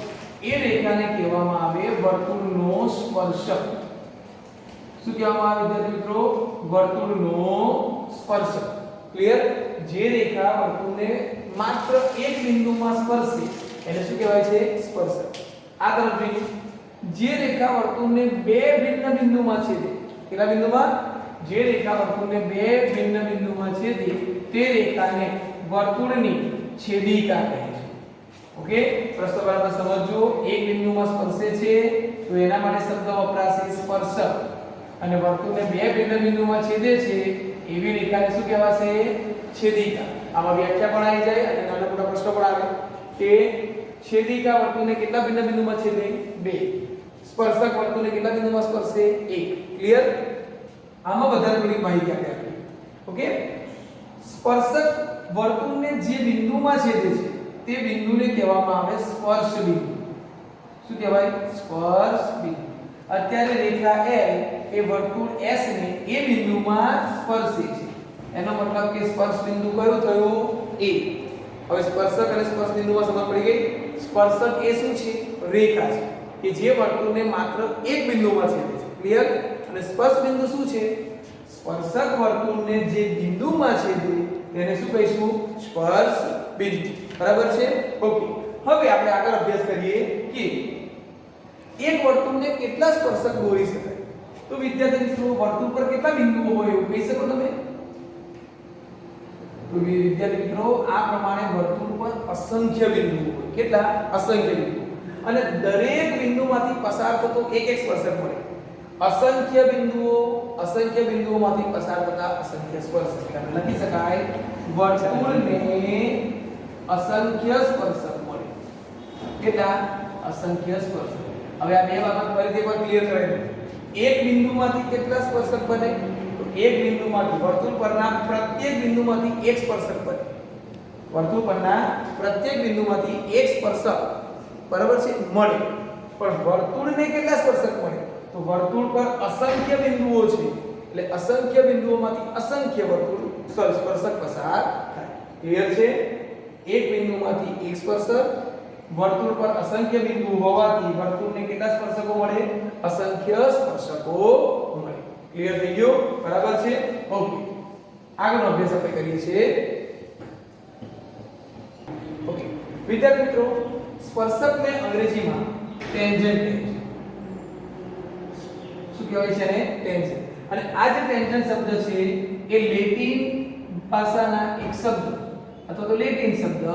એ રેખાને કહેવામાં આવે વર્તુળનો સ્પર્શક. શું કહેવામાં આવે વિદ્યાર્થી મિત્રો? વર્તુળનો સ્પર્શક. ક્લિયર? જે રેખા વર્તુળને માત્ર એક બિંદુમાં સ્પર્શે એને શું કહેવાય છે? સ્પર્શક. આ તરફ જોઈએ, જે રેખા વર્તુળને બે ભિન્ન બિંદુમાં છેદે. કેટલા બિંદુમાં? જે રેખા વર્તુળને બે ભિન્ન બિંદુમાં છેદે તે રેખાને વર્તુળની છેદિકા કહે છે. ઓકે, પ્રશ્ન બરાબર સમજો. એક બિંદુમાં સ્પર્શે છે તો એના માટે શબ્દ વપરાશે સ્પર્શક. અને વર્તુળને બે ભિન્ન બિંદુમાં છેદે છે એવી રેખાને શું કહેવાશે? છેદિકા. આમાં વ્યાખ્યા પણ આવી જાય અને નાના મોટા પ્રશ્નો પણ આવે કે છેદિકા વર્તુળને કેટલા ભિન્ન બિંદુમાં છેદે? બે. સ્પર્શક વર્તુળને કેટલા બિંદુમાં સ્પર્શે? 1. ક્લિયર? આમાં વધારે થોડી માહિતી આપી. ઓકે, સ્પર્શક વર્તુળને જે બિંદુમાં છેદે છે તે બિંદુને કહેવામાં આવે સ્પર્શ બિંદુ. શું કહેવાય? સ્પર્શ બિંદુ. અત્યારે રેખા L એ વર્તુળ S ને એ બિંદુમાં સ્પર્શે છે, એનો મતલબ કે સ્પર્શ બિંદુ કયું થયું? A. હવે સ્પર્શક અને સ્પર્શ બિંદુમાં સમજ પડી ગઈ. સ્પર્શક એ શું છે? રેખા છે કે જે વર્તુળને માત્ર એક બિંદુમાં છેદે છે. ક્લિયર? અને સ્પર્શ બિંદુ શું છે? સ્પર્શક વર્તુળને જે બિંદુમાં છેદે તેને શું કહીશું? સ્પર્શ બિંદુ. બરાબર છે? ઓકે, હવે આપણે આગળ અભ્યાસ કરીએ કે એક વર્તુળને કેટલા સ્પર્શક દોરી શકાય. તો વિદ્યાર્થી મિત્રો, વર્તુળ પર કેટલા બિંદુઓ હોય એવું કહી શકો તમે? તો વિદ્યાર્થી મિત્રો, આ પ્રમાણે વર્તુળ પર અસંખ્ય બિંદુઓ હોય. કેટલા? અસંખ્ય બિંદુઓ. અને દરેક બિંદુમાંથી પસાર થતો એક એક સ્પર્શક મળે. અસંખ્ય બિંદુઓમાંથી પસાર થતા અસંખ્ય સ્પર્શક. એટલે લખી શકાય વર્તુળને અસંખ્ય સ્પર્શક મળે. કેટલા? અસંખ્ય સ્પર્શક. હવે આ બે બાબત ફરીથી એકવાર ક્લિયર કરાવી દો. એક બિંદુમાંથી કેટલા સ્પર્શક બને? તો એક બિંદુમાંથી, વર્તુળ પરના પ્રત્યેક બિંદુમાંથી એક સ્પર્શક બને. વર્તુળ પરના પ્રત્યેક બિંદુમાંથી એક સ્પર્શક, બરાબર છે, મળે. પણ વર્તુળને કેટલા સ્પર્શક મળે? તો વર્તુળ પર અસંખ્ય બિંદુઓ છે, એટલે અસંખ્ય બિંદુઓમાંથી અસંખ્ય સ્પર્શક પસાર થાય. ક્લિયર છે? એક બિંદુમાંથી એક સ્પર્શક, વર્તુળ પર અસંખ્ય બિંદુઓ હોવાથી વર્તુળને કેટલા સ્પર્શકો મળે? અસંખ્ય સ્પર્શકો મળે. ક્લિયર થઈ ગયું? બરાબર છે? ઓકે, આગળનો અભ્યાસ આપણે કરીએ છીએ. ઓકે વિદ્યાર્થી મિત્રો, સ્પર્શકને અંગ્રેજીમાં ટેન્જન્ટ કહે છે. શું કહેવાય છે એને? ટેન્જન્ટ. અને આ જે ટેન્જન્ટ શબ્દ છે એ લેટિન ભાષાના એક શબ્દ અથવા તો લેટિન શબ્દ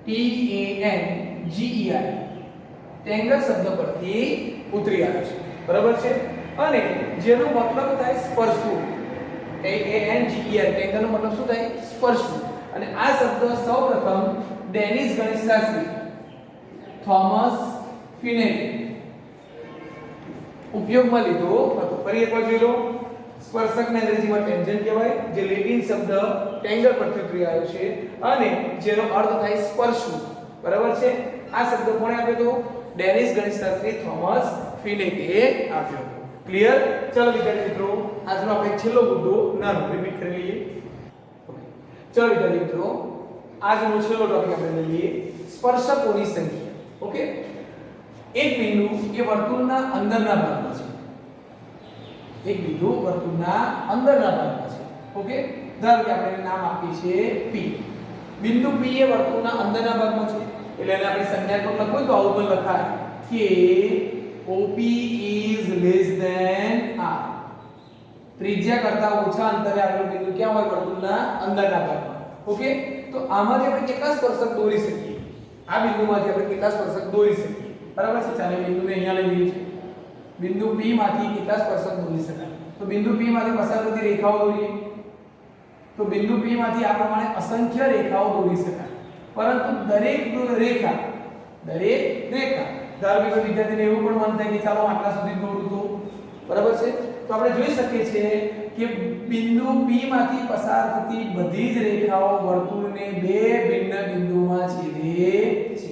TANGER ટેંગર શબ્દ પરથી ઉતરી આવે છે. બરાબર છે? અને જેનો મતલબ થાય સ્પર્શવું. TANGER ટેંગરનો મતલબ શું થાય? સ્પર્શવું. અને આ શબ્દ સૌપ્રથમ ડેનિશ ગણિતશાસ્ત્રી થોમસ ફિનેકે ઉપયોગમાં લીધો હતો. ફરી એકવાર જોઈ લો. સ્પર્શકને અંગ્રેજીમાં ટેન્જન્ટ કહેવાય, જે લેટિન શબ્દ ટેંગર પરથી ઉતરી આવ્યો છે અને જેનો અર્થ થાય સ્પર્શવું. બરાબર છે? આ શબ્દ કોણે આપ્યો હતો? ડેનિશ ગણિતશાસ્ત્રી થોમસ ફિનેકે આપ્યો. ક્લિયર? ચલો વિદ્યાર્થી મિત્રો, આજનો આપણે છેલ્લો મુદ્દો નાનો રિપીટ કરી લઈએ. ચલો વિદ્યાર્થી મિત્રો, આજનો છેલ્લો ટોપિક આપણે લઈએ સ્પર્શકોની સંખ્યા. ઓકે, એક બિંદુ એ વર્તુળના અંદરના ભાગમાં છે. એક બિંદુ વર્તુળના અંદરના ભાગમાં છે. ઓકે, ધારો કે આપણે નામ આપીએ છીએ P. બિંદુ P એ વર્તુળના અંદરના ભાગમાં છે, એટલે એને આપણે સંજ્ઞાત્મક લખવું તો આવું પણ લખાય કે OP is less than R. ત્રિજ્યા કરતા ઓછા અંતરે આવેલું બિંદુ ક્યાં હોય? વર્તુળના અંદરના ભાગમાં. ઓકે, તો આમાંથી આપણે કેટલા સ્પર્શક દોરી શકીએ? આ બિંદુમાંથી આપણે કેટલા સ્પર્શક દોરી શકીએ? બરાબર છે? ચાલો બિંદુને અહીંયા લઈ લઈએ છીએ. બિંદુ P માંથી કેટલા સ્પર્શક દોરી શકાય? તો બિંદુ P માંથી પસાર થતી રેખાઓ દોરીએ. તો બિંદુ P માંથી આ પ્રમાણે અસંખ્ય રેખાઓ દોરી શકાય. પરંતુ દરેક રેખા ધારો કે વિદ્યાર્થીને એવું પણ મન થાય કે ચાલો આટલા સુધી દોરું તો, બરાબર છે? તો આપણે જોઈ શકીએ છીએ કે બિંદુ P માંથી પસાર થતી બધી જ રેખાઓ વર્તુળને બે ભિન્ન બિંદુઓમાં છેદે છે.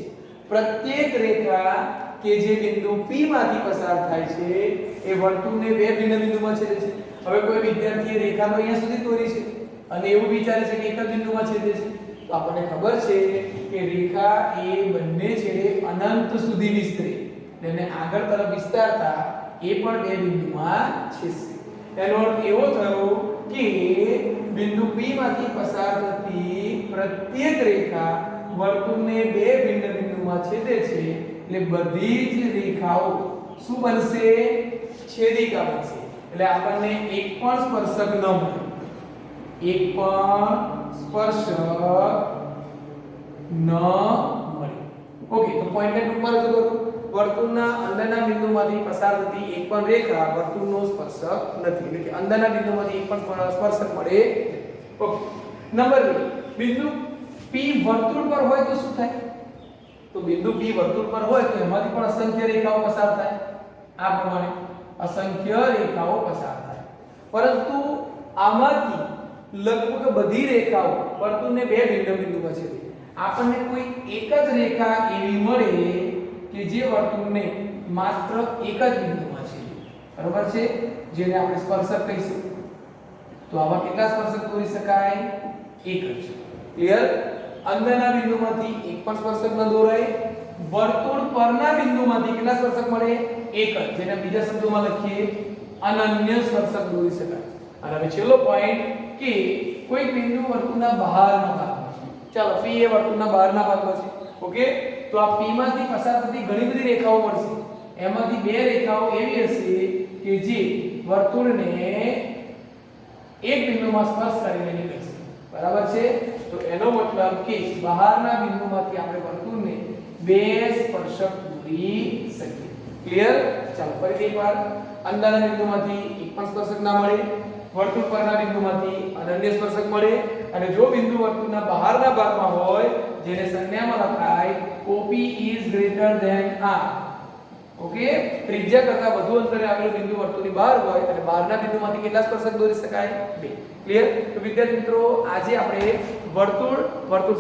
પ્રત્યેક રેખા કે જે બિંદુ P માંથી પસાર થાય છે એ વર્તુળને બે ભિન્ન બિંદુમાં છેદે છે. હવે કોઈ વિદ્યાર્થીએ રેખા તો અહીંયા સુધી દોરી છે અને એવું વિચારે છે કે એક જ બિંદુમાં છેદે છે, તો આપણને ખબર છે કે રેખા એ બંને છેડે અનંત સુધી વિસ્તરે, તેને આગળ તરફ વિસ્તારતા એ પણ બે બિંદુમાં છેદશે. એનો અર્થ એવો થયો કે બિંદુ P માંથી પસાર થતી પ્રત્યેક રેખા વર્તુળને બે ભિન્ન બિંદુમાં છેદે છે, એટલે બધી જ રેખાઓ શું બનશે? છેદિકા બનશે. એટલે આપણને એક પણ સ્પર્શક ન મળે. એક પણ સ્પર્શક ન મળે. ઓકે, તો પોઈન્ટને ટૂંકમાં રજૂ કરું. વર્તુળના અંદરના બિંદુમાંથી પસાર થતી એક પણ રેખા વર્તુળનો સ્પર્શક નથી, એટલે કે અંદરના બિંદુમાંથી એક પણ સ્પર્શક મળે. ઓકે, નંબર 2, બિંદુ P વર્તુળ પર હોય તો શું થાય? તો તો બિંદુ P વર્તુળ પર હોય તો એમાંથી પણ અસંખ્ય રેખાઓ પસાર થાય, આ પ્રમાણે અસંખ્ય રેખાઓ પસાર થાય, પરંતુ આમાંથી લગભગ બધી રેખાઓ વર્તુળને બે બિંદુમાં છેદે. આપણને કોઈ એક જ રેખા એવી મળે કે જે વર્તુળને માત્ર એક જ બિંદુમાં છેદે, બરાબર છે, જેને આપણે સ્પર્શક કહીશું. તો આવા કેટલા સ્પર્શક દોરી શકાય? એક જ. ક્લિયર? અંદરના બિંદુમાંથી એક પણ સ્પર્શક ન દોરાય, વર્તુળ પરના બિંદુમાંથી કેટલા સ્પર્શક મળે? એક જ, જેને બીજા શબ્દોમાં લખીએ અનન્ય સ્પર્શક દોરી શકાય. અને હવે છેલ્લો પોઈન્ટ કે કોઈ બિંદુ વર્તુળના બહારના ભાગમાં છે. ચાલો P એ વર્તુળના બહારના ભાગમાં છે. ઓકે, તો આ P માંથી પસાર થતી ઘણી બધી રેખાઓ મળશે. એમાંથી બે રેખાઓ એવી હશે કે જે વર્તુળને એક બિંદુમાં સ્પર્શ કરીને નીકળશે, બરાબર છે. તો એનો મતલબ કે બહારના બિંદુમાંથી આપણે વર્તુળને બે સ્પર્શક દોરી શકીએ. ક્લિયર? ચાલો ફરીથી એકવાર, અંદરના બિંદુમાંથી એક પણ સ્પર્શક ના મળે, વર્તુળ પરના બિંદુમાંથી અનન્ય સ્પર્શક મળે, અને જો બિંદુ વર્તુળના બહારના ભાગમાં હોય જેને સંજ્ઞામાં લખાય OP is greater than R. Okay, ત્રિજ્યા કરતા વધુ અંતરે આવેલું બિંદુ વર્તુળની બહાર હોય અને બહારના બિંદુમાંથી કેટલા સ્પર્શક દોરી શકાય? બે. ક્લિયર? તો વિદ્યાર્થી મિત્રો, આજે આપણે વર્તુળ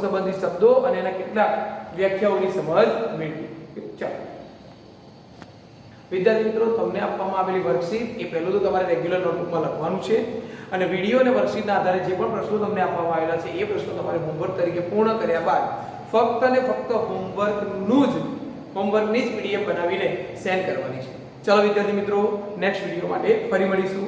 સંબંધિત શબ્દો અને એના કેટલાક વ્યાખ્યાઓની સમજ મેળવી. ચાલો વિદ્યાર્થી મિત્રો, તમને આપવામાં આવેલી વર્કશીટ એ પહેલું તો તમારે રેગ્યુલર નોટબુકમાં લખવાનું છે, અને વિડિયો અને વર્કશીટના આધારે જે પણ પ્રશ્નો તમને આપવામાં આવેલા છે એ પ્રશ્નો તમારે હોમવર્ક તરીકે પૂર્ણ કર્યા બાદ ફક્ત અને ફક્ત હોમવર્કની જ PDF બનાવીને સેન્ડ કરવાની છે. ચાલો વિદ્યાર્થી મિત્રો, નેક્સ્ટ વિડિયો માટે ફરી મળીશું.